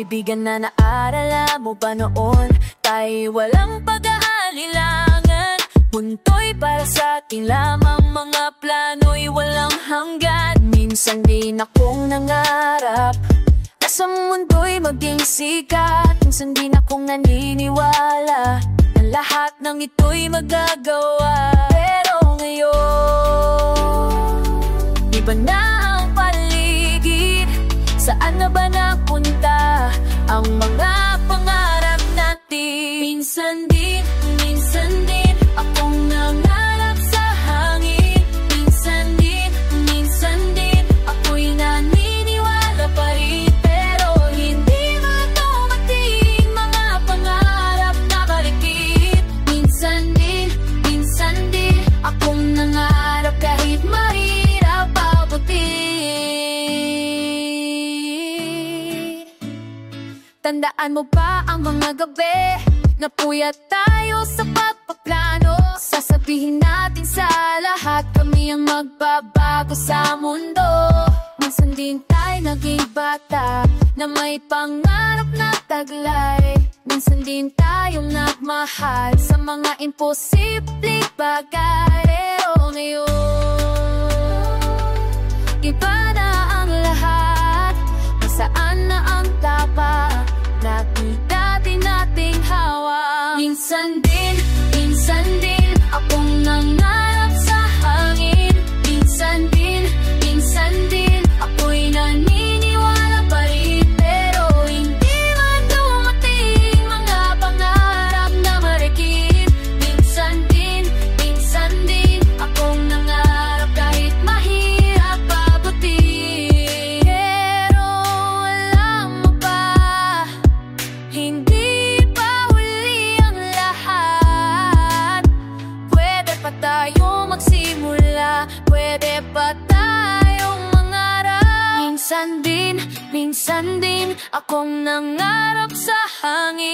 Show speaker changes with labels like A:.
A: kaibigan na naarala mo ba noon? Tayo'y walang pag-aalilangan, punto'y para sa ating lamang, mga plano'y walang hanggan. Minsan din akong nangarap na sa mundo'y maging sikat, minsan din akong naniniwala na lahat ng ito'y magagawa. Pero ngayon, iba na ang paligid, saan na ba napunta ang mga pangarap natin? Minsan din akong nangarap sa hangin, minsan din ako'y naniniwala pa rin. Pero hindi matumating mga pangarap na marikit. Minsan din akong nangarap kahit mahirap abutin. Tandaan mo ba ang mga gabi na puyat tayo sa pagpaplano? Sasabihin natin sa lahat, kami ang magbabago sa mundo. Minsan din tayo naging bata na may pangarap na taglay. Minsan din tayong nagmahal sa mga imposibleng bagay. Pero ngayon, iba na ang lahat, nasaan na ang tapa na dati nating hawak. Minsan din akong nangarap sa hangin, minsan din ako'y naniniwala pa rin. Pero hindi man dumating mga pangarap na marikit. Minsan din akong nangarap kahit mahirap abutin. Pero alam mo ba, hindi pa huli ang lahat. Pwede pa tayo magsimula, pwede pa tayong mangarap. Minsan din akong nangarap sa hangin.